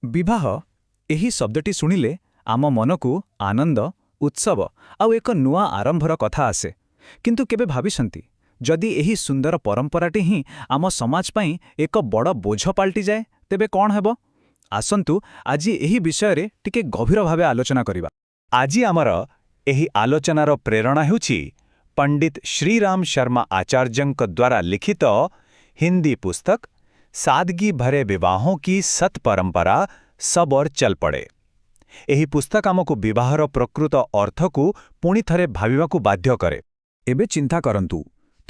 ବିବାହ ଏହି ଶବ୍ଦଟି ଶୁଣିଲେ ଆମ ମନକୁ ଆନନ୍ଦ, ଉତ୍ସବ ଆଉ ଏକ ନୂଆ ଆରମ୍ଭର କଥା ଆସେ। କିନ୍ତୁ କେବେ ଭାବିଛନ୍ତି ଯଦି ଏହି ସୁନ୍ଦର ପରମ୍ପରାଟି ହିଁ ଆମ ସମାଜ ପାଇଁ ଏକ ବଡ଼ ବୋଝ ପାଲଟିଯାଏ ତେବେ କ'ଣ ହେବ? ଆସନ୍ତୁ ଆଜି ଏହି ବିଷୟରେ ଟିକେ ଗଭୀର ଭାବେ ଆଲୋଚନା କରିବା। ଆଜି ଆମର ଏହି ଆଲୋଚନାର ପ୍ରେରଣା ହେଉଛି ପଣ୍ଡିତ ଶ୍ରୀରାମ ଶର୍ମା ଆଚାର୍ଯ୍ୟଙ୍କ ଦ୍ୱାରା ଲିଖିତ ହିନ୍ଦୀ ପୁସ୍ତକ ସାଦଗୀ ଭରେ ବିବାହୋं की सत परंपरा सब और चल पड़े। ଏହି ପୁସ୍ତକ ଆମକୁ ବିବାହର ପ୍ରକୃତ ଅର୍ଥକୁ ପୁଣି ଥରେ ଭାବିବାକୁ ବାଧ୍ୟ କରେ। ଏବେ ଚିନ୍ତା କରନ୍ତୁ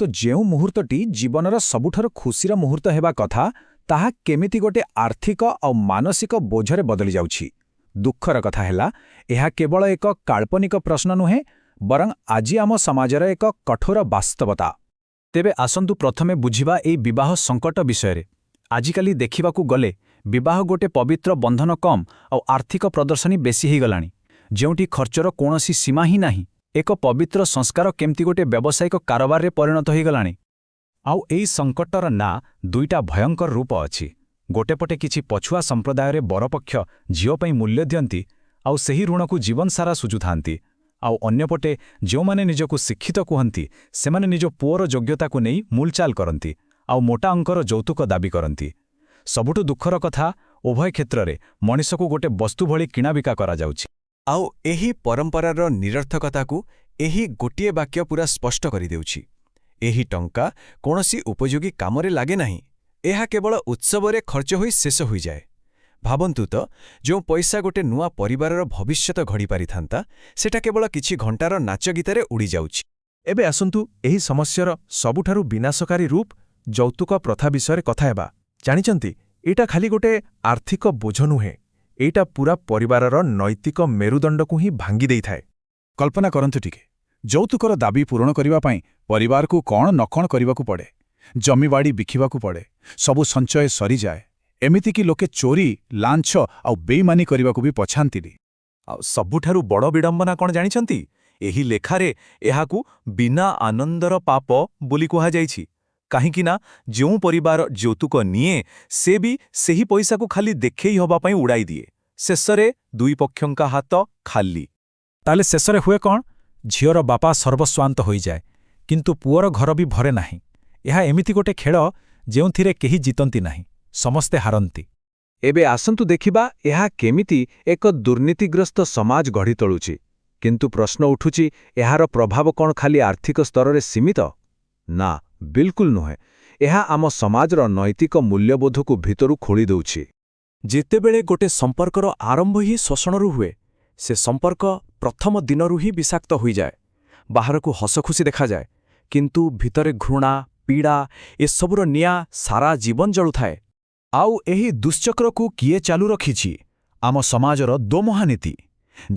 ତ ଯେଉଁ ମୁହୂର୍ତ୍ତଟି ଜୀବନର ସବୁଠାରୁ ଖୁସିର ମୁହୂର୍ତ୍ତ ହେବା କଥା ତାହା କେମିତି ଗୋଟେ ଆର୍ଥିକ ଆଉ ମାନସିକ ବୋଝରେ ବଦଳି ଯାଉଛି। ଦୁଃଖର କଥା ହେଲା ଏହା କେବଳ ଏକ କାଳ୍ପନିକ ପ୍ରଶ୍ନ ନୁହେଁ ବରଂ ଆଜି ଆମ ସମାଜର ଏକ କଠୋର ବାସ୍ତବତା। ତେବେ ଆସନ୍ତୁ ପ୍ରଥମେ ବୁଝିବା ଏହି ବିବାହ ସଙ୍କଟ ବିଷୟରେ। ଆଜିକାଲି ଦେଖିବାକୁ ଗଲେ ବିବାହ ଗୋଟେ ପବିତ୍ର ବନ୍ଧନ କମ୍ ଆଉ ଆର୍ଥିକ ପ୍ରଦର୍ଶନୀ ବେଶୀ ହୋଇଗଲାଣି, ଯେଉଁଠି ଖର୍ଚ୍ଚର କୌଣସି ସୀମା ହିଁ ନାହିଁ। ଏକ ପବିତ୍ର ସଂସ୍କାର କେମିତି ଗୋଟେ ବ୍ୟବସାୟିକ କାରବାରରେ ପରିଣତ ହୋଇଗଲାଣି। ଆଉ ଏହି ସଙ୍କଟର ନାଁ ଦୁଇଟା ଭୟଙ୍କର ରୂପ ଅଛି। ଗୋଟେ ପଟେ କିଛି ପଛୁଆ ସମ୍ପ୍ରଦାୟରେ ବରପକ୍ଷ ଝିଅ ପାଇଁ ମୂଲ୍ୟ ଦିଅନ୍ତି ଆଉ ସେହି ଋଣକୁ ଜୀବନସାରା ସୁଝୁଥାନ୍ତି, ଆଉ ଅନ୍ୟପଟେ ଯେଉଁମାନେ ନିଜକୁ ଶିକ୍ଷିତ କୁହନ୍ତି ସେମାନେ ନିଜ ପୁଅର ଯୋଗ୍ୟତାକୁ ନେଇ ମୂଲଚାଲ କରନ୍ତି ଆଉ ମୋଟା ଅଙ୍କର ଯୌତୁକ ଦାବି କରନ୍ତି। ସବୁଠୁ ଦୁଃଖର କଥା, ଉଭୟ କ୍ଷେତ୍ରରେ ମଣିଷକୁ ଗୋଟେ ବସ୍ତୁ ଭଳି କିଣାବିକା କରାଯାଉଛି। ଆଉ ଏହି ପରମ୍ପରାର ନିରର୍ଥକତାକୁ ଏହି ଗୋଟିଏ ବାକ୍ୟ ପୁରା ସ୍ପଷ୍ଟ କରିଦେଉଛି। ଏହି ଟଙ୍କା କୌଣସି ଉପଯୋଗୀ କାମରେ ଲାଗେ ନାହିଁ। ଏହା କେବଳ ଉତ୍ସବରେ ଖର୍ଚ୍ଚ ହୋଇ ଶେଷ ହୋଇଯାଏ। ଭାବନ୍ତୁ ତ, ଯେଉଁ ପଇସା ଗୋଟେ ନୂଆ ପରିବାରର ଭବିଷ୍ୟତ ଘଡ଼ିପାରିଥାନ୍ତା ସେଟା କେବଳ କିଛି ଘଣ୍ଟାର ନାଚ ଗୀତରେ ଉଡ଼ିଯାଉଛି। ଏବେ ଆସନ୍ତୁ ଏହି ସମସ୍ୟାର ସବୁଠାରୁ ବିନାଶକାରୀ ରୂପ ଯୌତୁକ ପ୍ରଥା ବିଷୟରେ କଥା ହେବା। ଜାଣିଛନ୍ତି, ଏଇଟା ଖାଲି ଗୋଟେ ଆର୍ଥିକ ବୋଝ ନୁହେଁ, ଏଇଟା ପୁରା ପରିବାରର ନୈତିକ ମେରୁଦଣ୍ଡକୁ ହିଁ ଭାଙ୍ଗି ଦେଇଥାଏ। କଳ୍ପନା କରନ୍ତୁ ଟିକେ, ଯୌତୁକର ଦାବି ପୂରଣ କରିବା ପାଇଁ ପରିବାରକୁ କ'ଣ ନ କ'ଣ କରିବାକୁ ପଡ଼େ। ଜମିବାଡ଼ି ବିକିବାକୁ ପଡ଼େ, ସବୁ ସଞ୍ଚୟ ସରିଯାଏ, ଏମିତିକି ଲୋକେ ଚୋରି, ଲାଞ୍ଚ ଆଉ ବେଇମାନି କରିବାକୁ ବି ପଛାନ୍ତିନି। ଆଉ ସବୁଠାରୁ ବଡ଼ ବିଡ଼ମ୍ବନା କ'ଣ ଜାଣିଛନ୍ତି? ଏହି ଲେଖାରେ ଏହାକୁ ବିନା ଆନନ୍ଦର ପାପ ବୋଲି କୁହାଯାଇଛି। କାହିଁକି ନା ଯେଉଁ ପରିବାର ଯୌତୁକ ନିଏ ସେ ବି ସେହି ପଇସାକୁ ଖାଲି ଦେଖେଇ ହେବା ପାଇଁ ଉଡ଼ାଇ ଦିଏ। ଶେଷରେ ଦୁଇ ପକ୍ଷଙ୍କ ହାତ ଖାଲି। ତାହେଲେ ଶେଷରେ ହୁଏ କ'ଣ? ଝିଅର ବାପା ସର୍ବସ୍ୱାନ୍ତ ହୋଇଯାଏ, କିନ୍ତୁ ପୁଅର ଘର ବି ଭରେ ନାହିଁ। ଏହା ଏମିତି ଗୋଟେ ଖେଳ ଯେଉଁଥିରେ କେହି ଜିତନ୍ତି ନାହିଁ, ସମସ୍ତେ ହାରନ୍ତି। ଏବେ ଆସନ୍ତୁ ଦେଖିବା ଏହା କେମିତି ଏକ ଦୁର୍ନୀତିଗ୍ରସ୍ତ ସମାଜ ଗଢ଼ି ତୋଳୁଛି। କିନ୍ତୁ ପ୍ରଶ୍ନ ଉଠୁଛି, ଏହାର ପ୍ରଭାବ କ'ଣ ଖାଲି ଆର୍ଥିକ ସ୍ତରରେ ସୀମିତ? ନା, ବିଲକୁଲ ନୁହେଁ। ଏହା ଆମ ସମାଜର ନୈତିକ ମୂଲ୍ୟବୋଧକୁ ଭିତରୁ ଖୋଳି ଦେଉଛି। ଯେତେବେଳେ ଗୋଟେ ସମ୍ପର୍କର ଆରମ୍ଭ ହିଁ ଶୋଷଣରୁ ହୁଏ, ସେ ସମ୍ପର୍କ ପ୍ରଥମ ଦିନରୁ ହିଁ ବିଷାକ୍ତ ହୋଇଯାଏ। ବାହାରକୁ ହସଖୁସି ଦେଖାଯାଏ, କିନ୍ତୁ ଭିତରେ ଘୃଣା, ପୀଡ଼ା ଏସବୁର ନିଆଁ ସାରା ଜୀବନ ଜଳୁଥାଏ। ଆଉ ଏହି ଦୁଶ୍ଚକ୍ରକୁ କିଏ ଚାଲୁ ରଖିଛି? ଆମ ସମାଜର ଦୋମହାନୀତି।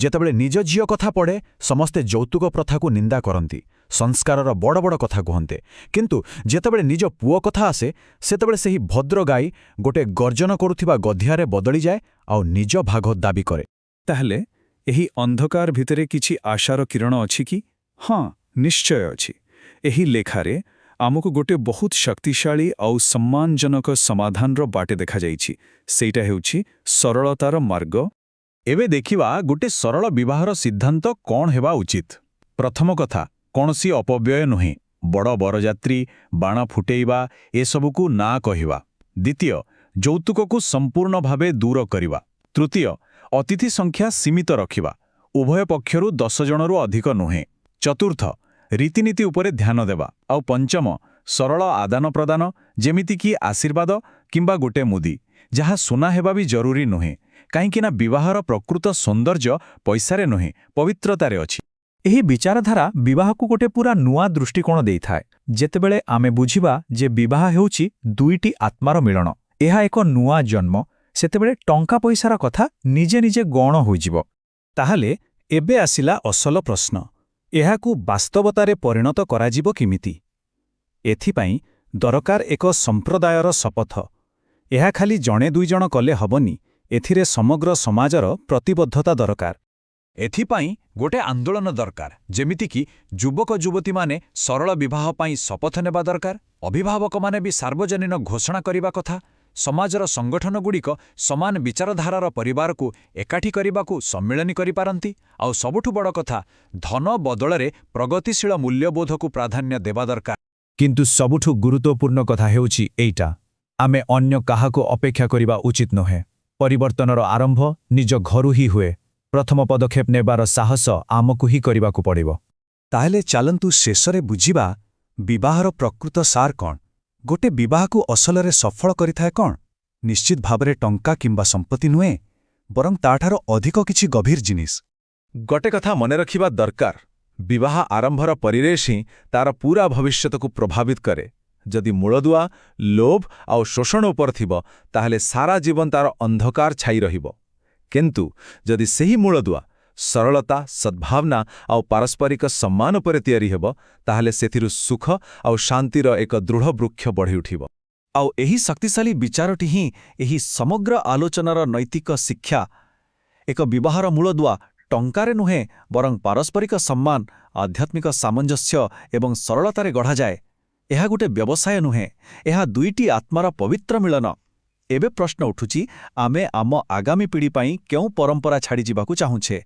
ଯେତେବେଳେ ନିଜ ଝିଅ କଥା ପଡ଼େ ସମସ୍ତେ ଯୌତୁକ ପ୍ରଥାକୁ ନିନ୍ଦା କରନ୍ତି, ସଂସ୍କାରର ବଡ଼ ବଡ଼ କଥା କୁହନ୍ତେ। କିନ୍ତୁ ଯେତେବେଳେ ନିଜ ପୁଅ କଥା ଆସେ ସେତେବେଳେ ସେହି ଭଦ୍ର ଗାଈ ଗୋଟେ ଗର୍ଜନ କରୁଥିବା ଗଧିଆରେ ବଦଳିଯାଏ ଆଉ ନିଜ ଭାଗ ଦାବି କରେ। ତାହେଲେ ଏହି ଅନ୍ଧକାର ଭିତରେ କିଛି ଆଶାର କିରଣ ଅଛି କି? ହଁ, ନିଶ୍ଚୟ ଅଛି। ଏହି ଲେଖାରେ ଆମକୁ ଗୋଟେ ବହୁତ ଶକ୍ତିଶାଳୀ ଆଉ ସମ୍ମାନଜନକ ସମାଧାନର ବାଟେ ଦେଖାଯାଇଛି। ସେଇଟା ହେଉଛି ସରଳତାର ମାର୍ଗ। ଏବେ ଦେଖିବା ଗୋଟେ ସରଳ ବିବାହର ସିଦ୍ଧାନ୍ତ କ'ଣ ହେବା ଉଚିତ। ପ୍ରଥମ କଥା, କୌଣସି ଅପବ୍ୟୟ ନୁହେଁ। ବଡ଼ ବରଯାତ୍ରୀ, ବାଣ ଫୁଟେଇବା ଏସବୁକୁ ନା କହିବା। ଦ୍ୱିତୀୟ, ଯୌତୁକକୁ ସମ୍ପୂର୍ଣ୍ଣ ଭାବେ ଦୂର କରିବା। ତୃତୀୟ, ଅତିଥି ସଂଖ୍ୟା ସୀମିତ ରଖିବା, ଉଭୟ ପକ୍ଷରୁ 10 ଜଣରୁ ଅଧିକ ନୁହେଁ। ଚତୁର୍ଥ, ରୀତିନୀତି ଉପରେ ଧ୍ୟାନ ଦେବା। ଆଉ ପଞ୍ଚମ, ସରଳ ଆଦାନ ପ୍ରଦାନ, ଯେମିତିକି ଆଶୀର୍ବାଦ କିମ୍ବା ଗୋଟେ ମୁଦି, ଯାହା ସୁନା ହେବା ବି ଜରୁରୀ ନୁହେଁ। କାହିଁକିନା ବିବାହର ପ୍ରକୃତ ସୌନ୍ଦର୍ଯ୍ୟ ପଇସାରେ ନୁହେଁ, ପବିତ୍ରତାରେ ଅଛି। ଏହି ବିଚାରଧାରା ବିବାହକୁ ଗୋଟେ ପୁରା ନୂଆ ଦୃଷ୍ଟିକୋଣ ଦେଇଥାଏ। ଯେତେବେଳେ ଆମେ ବୁଝିବା ଯେ ବିବାହ ହେଉଛି ଦୁଇଟି ଆତ୍ମାର ମିଳନ, ଏହା ଏକ ନୂଆ ଜନ୍ମ, ସେତେବେଳେ ଟଙ୍କା ପଇସାର କଥା ନିଜେ ନିଜେ ଗୌଣ ହୋଇଯିବ। ତାହେଲେ ଏବେ ଆସିଲା ଅସଲ ପ୍ରଶ୍ନ, ଏହାକୁ ବାସ୍ତବତାରେ ପରିଣତ କରାଯିବ କେମିତି? ଏଥିପାଇଁ ଦରକାର ଏକ ସମ୍ପ୍ରଦାୟର ଶପଥ। ଏହା ଖାଲି ଜଣେ ଦୁଇ ଜଣ କଲେ ହବନି, ଏଥିରେ ସମଗ୍ର ସମାଜର ପ୍ରତିବଦ୍ଧତା ଦରକାର। ଏଥିପାଇଁ ଗୋଟେ ଆନ୍ଦୋଳନ ଦରକାର, ଯେମିତିକି ଯୁବକ ଯୁବତୀମାନେ ସରଳ ବିବାହ ପାଇଁ ଶପଥ ନେବା ଦରକାର, ଅଭିଭାବକମାନେ ବି ସାର୍ବଜନୀନ ଘୋଷଣା କରିବା କଥା ସମାଜର ସଂଗଠନଗୁଡ଼ିକ ସମାନ ବିଚାରଧାରାର ପରିବାରକୁ ଏକାଠି କରିବାକୁ ସମ୍ମିଳନୀ କରିପାରନ୍ତି। ଆଉ ସବୁଠୁ ବଡ଼ କଥା, ଧନ ବଦଳରେ ପ୍ରଗତିଶୀଳ ମୂଲ୍ୟବୋଧକୁ ପ୍ରାଧାନ୍ୟ ଦେବା ଦରକାର। କିନ୍ତୁ ସବୁଠୁ ଗୁରୁତ୍ୱପୂର୍ଣ୍ଣ କଥା ହେଉଛି ଏଇଟା, ଆମେ ଅନ୍ୟ କାହାକୁ ଅପେକ୍ଷା କରିବା ଉଚିତ ନୁହେଁ। ପରିବର୍ତ୍ତନର ଆରମ୍ଭ ନିଜ ଘରୁ ହିଁ ହୁଏ। ପ୍ରଥମ ପଦକ୍ଷେପ ନେବାର ସାହସ ଆମକୁ ହିଁ କରିବାକୁ ପଡ଼ିବ। ତାହେଲେ ଚାଲନ୍ତୁ ଶେଷରେ ବୁଝିବା, ବିବାହର ପ୍ରକୃତ ସାର କ'ଣ? ଗୋଟେ ବିବାହକୁ ଅସଲରେ ସଫଳ କରିଥାଏ କ'ଣ? ନିଶ୍ଚିତ ଭାବରେ ଟଙ୍କା କିମ୍ବା ସମ୍ପତ୍ତି ନୁହେଁ, ବରଂ ତାଠାରୁ ଅଧିକ କିଛି ଗଭୀର ଜିନିଷ। ଗୋଟେ କଥା ମନେ ରଖିବା ଦରକାର, ବିବାହ ଆରମ୍ଭର ପରିବେଶ ହିଁ ତାର ପୁରା ଭବିଷ୍ୟତକୁ ପ୍ରଭାବିତ କରେ। ଯଦି ମୂଳଦୁଆ ଲୋଭ ଆଉ ଶୋଷଣ ଉପରେ ଥିବ, ତାହେଲେ ସାରା ଜୀବନ ତାର ଅନ୍ଧକାର ଛାଇ ରହିବ। କିନ୍ତୁ ଯଦି ସେହି ମୂଳଦୁଆ ସରଳତା, ସଦ୍ଭାବନା ଆଉ ପାରସ୍ପରିକ ସମ୍ମାନ ଉପରେ ତିଆରି ହେବ, ତାହେଲେ ସେଥିରୁ ସୁଖ ଆଉ ଶାନ୍ତିର ଏକ ଦୃଢ଼ ବୃକ୍ଷ ବଢ଼ି ଉଠିବ। ଆଉ ଏହି ଶକ୍ତିଶାଳୀ ବିଚାରଟି ହିଁ ଏହି ସମଗ୍ର ଆଲୋଚନାର ନୈତିକ ଶିକ୍ଷା। ଏକ ବିବାହର ମୂଳଦୁଆ ଟଙ୍କାରେ ନୁହେଁ, ବରଂ ପାରସ୍ପରିକ ସମ୍ମାନ, ଆଧ୍ୟାତ୍ମିକ ସାମଞ୍ଜସ୍ୟ ଏବଂ ସରଳତାରେ ଗଢ଼ାଯାଏ। ଏହା ଗୋଟେ ବ୍ୟବସାୟ ନୁହେଁ, ଏହା ଦୁଇଟି ଆତ୍ମାର ପବିତ୍ର ମିଳନ। ଏବେ ପ୍ରଶ୍ନ ଉଠୁଛି, ଆମେ ଆମ ଆଗାମୀ ପିଢ଼ି ପାଇଁ କେଉଁ ପରମ୍ପରା ଛାଡ଼ିଯିବାକୁ ଚାହୁଁଛେ?